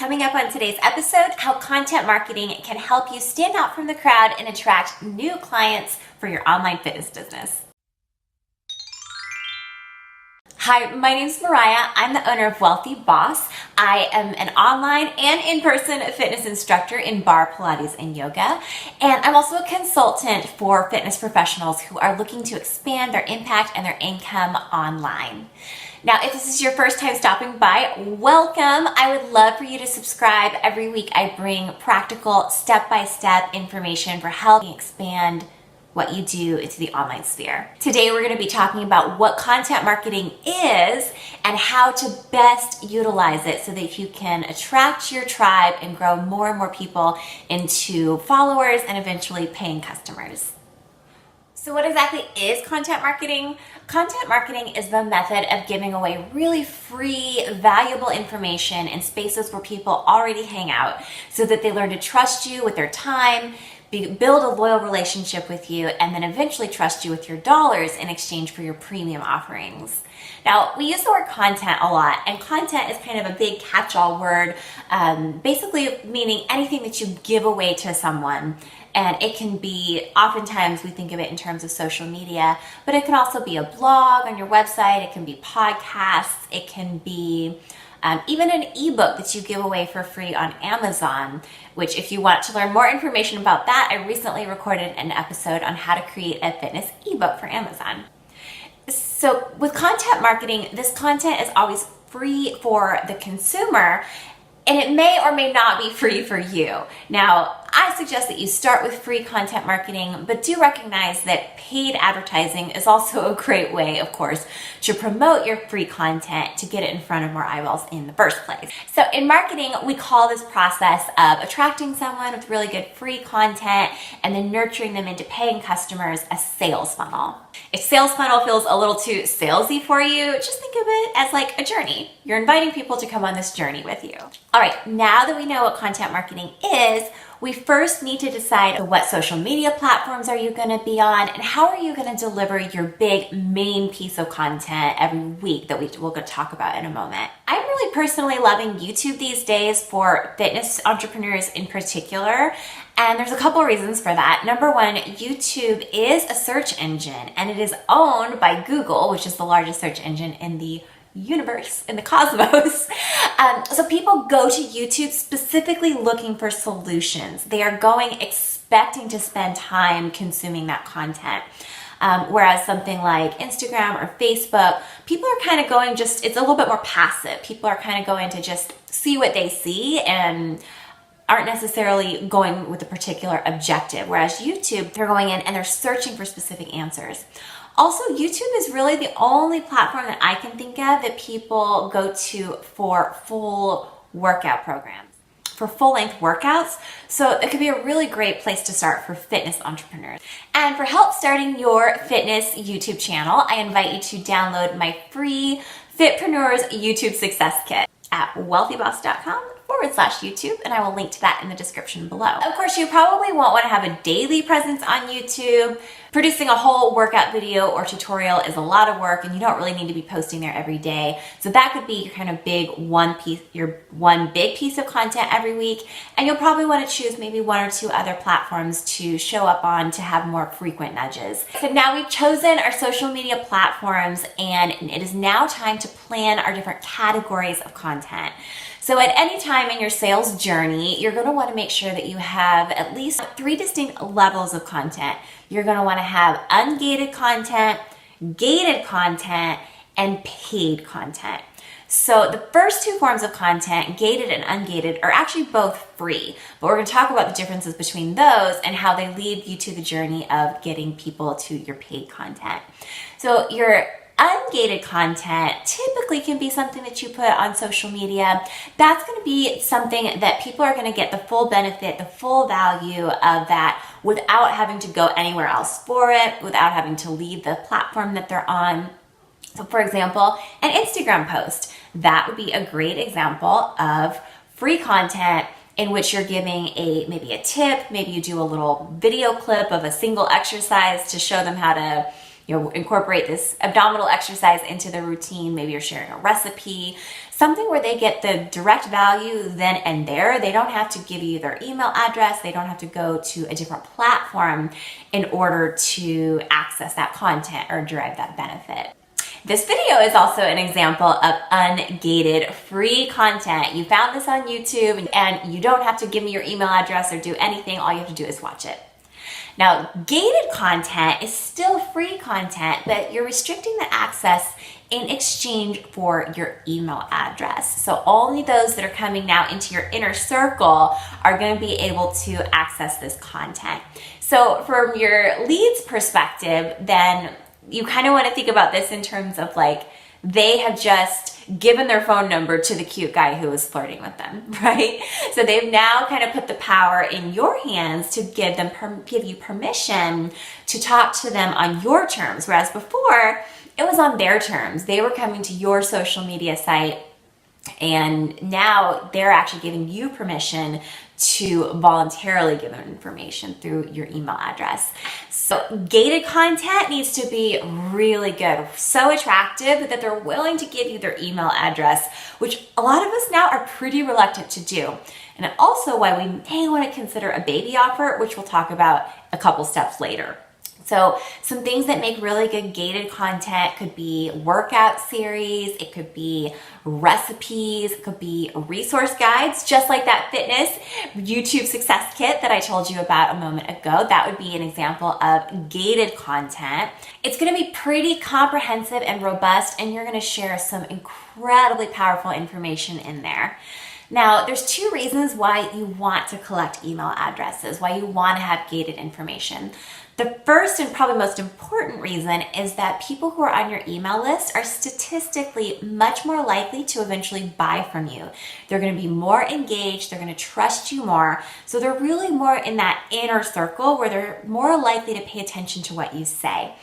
Coming up on today's episode, how content marketing can help you stand out from the crowd and attract new clients for your online fitness business. Hi, my name's Mariah. I'm the owner of Wealthy Boss. I am an online and in-person fitness instructor in barre, Pilates, and yoga. And I'm also a consultant for fitness professionals who are looking to expand their impact and their income online. Now, if this is your first time stopping by, welcome. I would love for you to subscribe. Every week I bring practical step-by-step information for helping expand what you do into the online sphere. Today we're going to be talking about what content marketing is and how to best utilize it so that you can attract your tribe and grow more and more people into followers and eventually paying customers. So what exactly is content marketing? Content marketing is the method of giving away really free, valuable information in spaces where people already hang out so that they learn to trust you with their time, build a loyal relationship with you, and then eventually trust you with your dollars in exchange for your premium offerings. Now, we use the word content a lot, and content is kind of a big catch-all word, basically meaning anything that you give away to someone. And it can be, oftentimes we think of it in terms of social media, but it can also be a blog on your website, it can be podcasts, it can be even an ebook that you give away for free on Amazon, which if you want to learn more information about that, I recently recorded an episode on how to create a fitness ebook for Amazon. So with content marketing, this content is always free for the consumer, and it may or may not be free for you. Now, I suggest that you start with free content marketing, but do recognize that paid advertising is also a great way, of course, to promote your free content to get it in front of more eyeballs in the first place. So in marketing, we call this process of attracting someone with really good free content and then nurturing them into paying customers a sales funnel. If sales funnel feels a little too salesy for you, just think of it as like a journey. You're inviting people to come on this journey with you. All right, now that we know what content marketing is, we first need to decide what social media platforms are you going to be on and how are you going to deliver your big main piece of content every week that we're going to talk about in a moment. I'm really personally loving YouTube these days for fitness entrepreneurs in particular, and there's a couple of reasons for that. Number one, YouTube is a search engine and it is owned by Google, which is the largest search engine in the universe, in the cosmos. So people go to YouTube specifically looking for solutions. They are going expecting to spend time consuming that content. Whereas something like Instagram or Facebook, people are kind of going it's a little bit more passive. People are kind of going to just see what they see and aren't necessarily going with a particular objective. Whereas YouTube, they're going in and they're searching for specific answers. Also, YouTube is really the only platform that I can think of that people go to for full workout programs, for full-length workouts. So it could be a really great place to start for fitness entrepreneurs. And for help starting your fitness YouTube channel, I invite you to download my free Fitpreneurs YouTube Success Kit at wealthyboss.com/YouTube, and I will link to that in the description below. Of course, you probably won't want to have a daily presence on YouTube. Producing a whole workout video or tutorial is a lot of work, and you don't really need to be posting there every day. So that could be your kind of your one big piece of content every week, and you'll probably want to choose maybe one or two other platforms to show up on to have more frequent nudges. So now we've chosen our social media platforms, and it is now time to plan our different categories of content. So at any time in your sales journey, you're going to want to make sure that you have at least 3 distinct levels of content. You're going to want to have ungated content, gated content, and paid content. So the first 2 forms of content, gated and ungated, are actually both free, but we're going to talk about the differences between those and how they lead you to the journey of getting people to your paid content. So your ungated content typically can be something that you put on social media. That's going to be something that people are going to get the full benefit, the full value of that without having to go anywhere else for it, without having to leave the platform that they're on. So for example, an Instagram post, that would be a great example of free content in which you're giving maybe a tip, maybe you do a little video clip of a single exercise to show them how to incorporate this abdominal exercise into the routine. Maybe you're sharing a recipe, something where they get the direct value then and there. They don't have to give you their email address. They don't have to go to a different platform in order to access that content or derive that benefit. This video is also an example of ungated free content. You found this on YouTube and you don't have to give me your email address or do anything. All you have to do is watch it. Now, gated content is still free content, but you're restricting the access in exchange for your email address. So only those that are coming now into your inner circle are going to be able to access this content. So from your leads perspective, then you kind of want to think about this in terms of like, they have just given their phone number to the cute guy who was flirting with them, right? So they've now kind of put the power in your hands to give you permission to talk to them on your terms. Whereas before, it was on their terms. They were coming to your social media site, and now they're actually giving you permission to voluntarily give them information through your email address. So gated content needs to be really good, so attractive that they're willing to give you their email address, which a lot of us now are pretty reluctant to do. And also why we may want to consider a baby offer, which we'll talk about a couple steps later. So some things that make really good gated content could be workout series, it could be recipes, it could be resource guides, just like that fitness YouTube success kit that I told you about a moment ago. That would be an example of gated content. It's going to be pretty comprehensive and robust, and you're going to share some incredibly powerful information in there. Now, there's two reasons why you want to collect email addresses, why you want to have gated information. The first and probably most important reason is that people who are on your email list are statistically much more likely to eventually buy from you. They're going to be more engaged, they're going to trust you more, so they're really more in that inner circle where they're more likely to pay attention to what you say.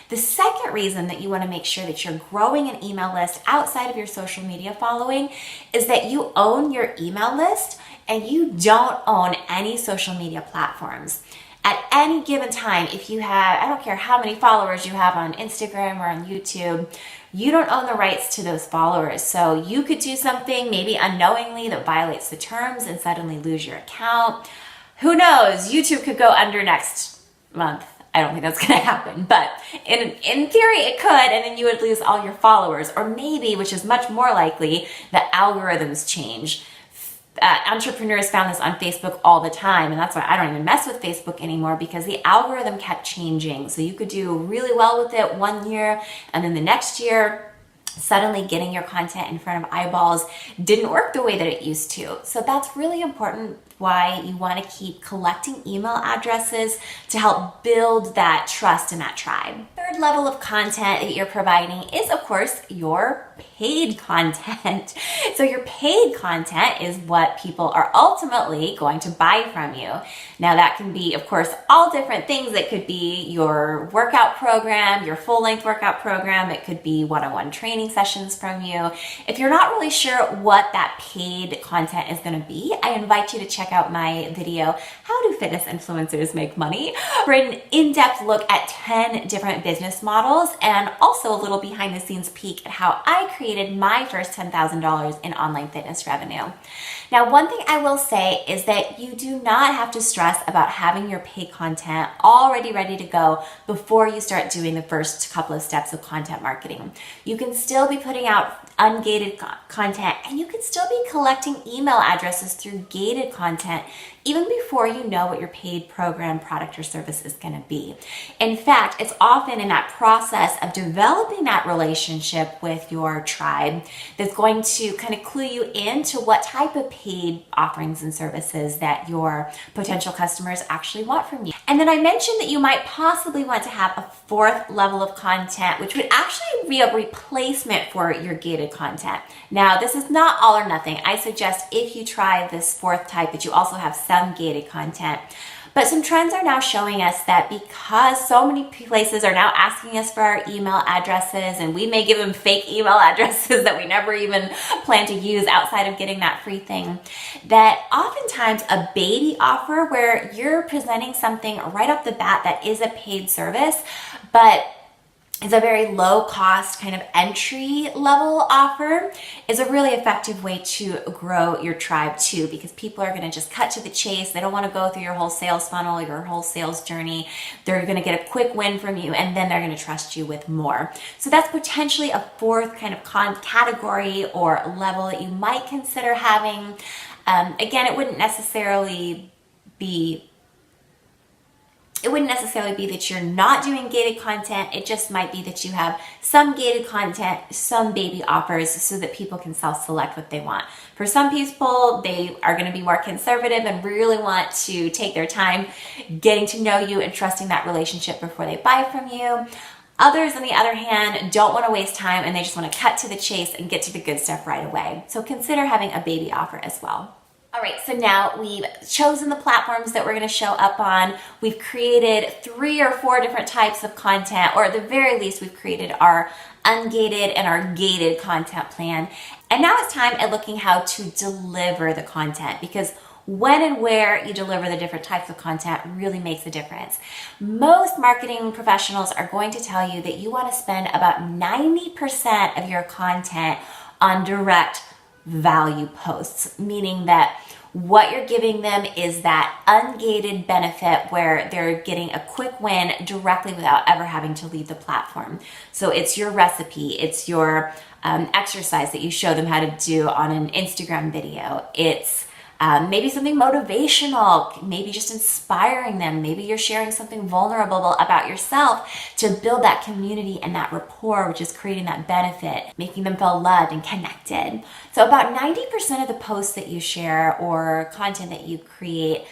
The second reason that you want to make sure that you're growing an email list outside of your social media following is that you own your email list and you don't own any social media platforms. At any given time, if you have, I don't care how many followers you have on Instagram or on YouTube, you don't own the rights to those followers. So you could do something maybe unknowingly that violates the terms and suddenly lose your account. Who knows? YouTube could go under next month. I don't think that's going to happen, but in theory it could, and then you would lose all your followers. Or maybe, which is much more likely, the algorithms change. Entrepreneurs found this on Facebook all the time, and that's why I don't even mess with Facebook anymore, because the algorithm kept changing. So you could do really well with it one year, and then the next year, suddenly getting your content in front of eyeballs didn't work the way that it used to. So that's really important, why you want to keep collecting email addresses to help build that trust in that tribe. Third level of content that you're providing is, of course, your paid content. So your paid content is what people are ultimately going to buy from you. Now that can be, of course, all different things. It could be your workout program, your full-length workout program. It could be one-on-one training sessions from you. If you're not really sure what that paid content is going to be, I invite you to check out my video, How Do Fitness Influencers Make Money? For an in-depth look at 10 different business models and also a little behind the scenes peek at how I created my first $10,000 in online fitness revenue. Now, one thing I will say is that you do not have to stress about having your paid content already ready to go before you start doing the first couple of steps of content marketing. You can still be putting out ungated content, and you can still be collecting email addresses through gated content even before you know what your paid program, product, or service is going to be. In fact, it's often in that process of developing that relationship with your tribe that's going to kind of clue you into what type of paid offerings and services that your potential customers actually want from you. And then I mentioned that you might possibly want to have a fourth level of content, which would actually be a replacement for your gated content. Now, this is not all or nothing. I suggest if you try this fourth type that you also have some gated content. But some trends are now showing us that because so many places are now asking us for our email addresses, and we may give them fake email addresses that we never even plan to use outside of getting that free thing, that oftentimes a baby offer where you're presenting something right off the bat that is a paid service, but is a very low cost kind of entry level offer, is a really effective way to grow your tribe too, because people are going to just cut to the chase. They don't want to go through your whole sales funnel, your whole sales journey. They're going to get a quick win from you, and then they're going to trust you with more. So that's potentially a fourth kind of category or level that you might consider having. Again, it wouldn't necessarily be that you're not doing gated content. It just might be that you have some gated content, some baby offers, so that people can self-select what they want. For some people, they are going to be more conservative and really want to take their time getting to know you and trusting that relationship before they buy from you. Others, on the other hand, don't want to waste time and they just want to cut to the chase and get to the good stuff right away. So consider having a baby offer as well. All right, so now we've chosen the platforms that we're going to show up on. We've created 3 or 4 different types of content, or at the very least, we've created our ungated and our gated content plan. And now it's time at looking how to deliver the content, because when and where you deliver the different types of content really makes a difference. Most marketing professionals are going to tell you that you want to spend about 90% of your content on direct value posts, meaning that what you're giving them is that ungated benefit where they're getting a quick win directly without ever having to leave the platform. So it's your recipe, it's your exercise that you show them how to do on an Instagram video. It's maybe something motivational, maybe just inspiring them. Maybe you're sharing something vulnerable about yourself to build that community and that rapport, which is creating that benefit, making them feel loved and connected. So about 90% of the posts that you share or content that you create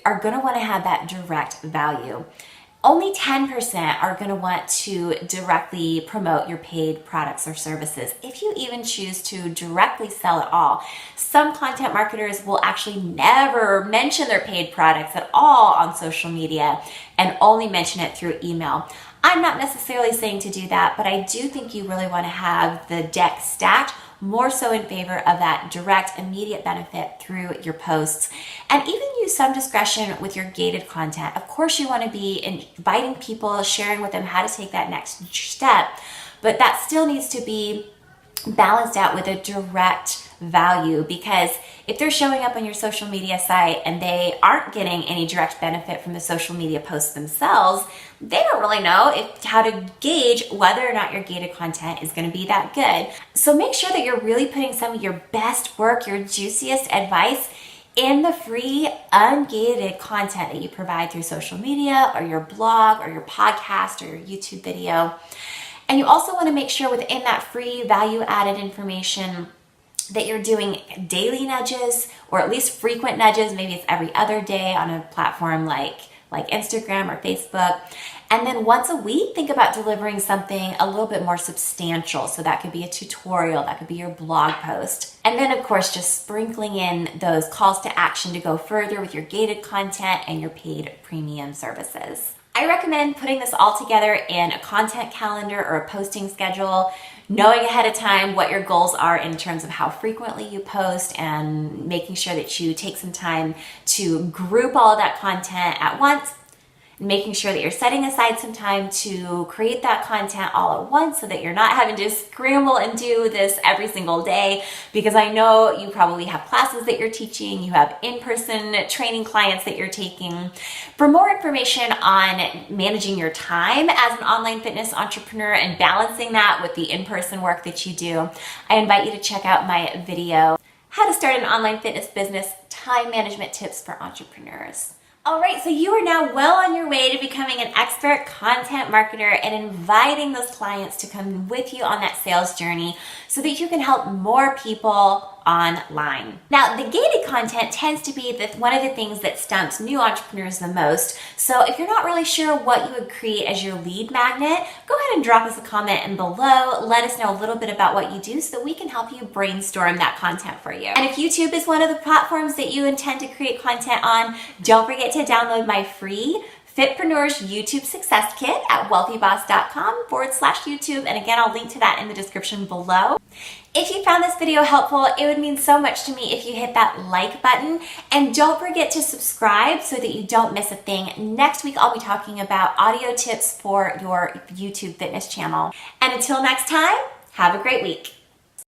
are going to want to have that direct value. Only 10% are going to want to directly promote your paid products or services, if you even choose to directly sell at all. Some content marketers will actually never mention their paid products at all on social media and only mention it through email. I'm not necessarily saying to do that, but I do think you really want to have the deck stacked more so in favor of that direct, immediate benefit through your posts. And even use some discretion with your gated content. Of course, you want to be inviting people, sharing with them how to take that next step, but that still needs to be balanced out with a direct value, because if they're showing up on your social media site and they aren't getting any direct benefit from the social media posts themselves, they don't really know how to gauge whether or not your gated content is going to be that good. So make sure that you're really putting some of your best work, your juiciest advice in the free ungated content that you provide through social media or your blog or your podcast or your YouTube video. And you also want to make sure within that free value-added information that you're doing daily nudges, or at least frequent nudges. Maybe it's every other day on a platform like Instagram or Facebook. And then once a week, think about delivering something a little bit more substantial. So that could be a tutorial, that could be your blog post. And then of course, just sprinkling in those calls to action to go further with your gated content and your paid premium services. I recommend putting this all together in a content calendar or a posting schedule, knowing ahead of time what your goals are in terms of how frequently you post, and making sure that you take some time to group all of that content at once, and making sure that you're setting aside some time to create that content all at once so that you're not having to scramble and do this every single day, because I know you probably have classes that you're teaching, you have in-person training clients that you're taking. For more information on managing your time as an online fitness entrepreneur and balancing that with the in-person work that you do, I invite you to check out my video, How to Start an Online Fitness Business, Time Management Tips for Entrepreneurs. All right, so you are now well on your way to becoming an expert content marketer and inviting those clients to come with you on that sales journey so that you can help more people online. Now, the gated content tends to be one of the things that stumps new entrepreneurs the most. So if you're not really sure what you would create as your lead magnet, go ahead and drop us a comment and below. Let us know a little bit about what you do so that we can help you brainstorm that content for you. And if YouTube is one of the platforms that you intend to create content on, don't forget to download my free Fitpreneur's YouTube Success Kit at wealthyboss.com/YouTube. And again, I'll link to that in the description below. If you found this video helpful, it would mean so much to me if you hit that like button. And don't forget to subscribe so that you don't miss a thing. Next week, I'll be talking about audio tips for your YouTube fitness channel. And until next time, have a great week.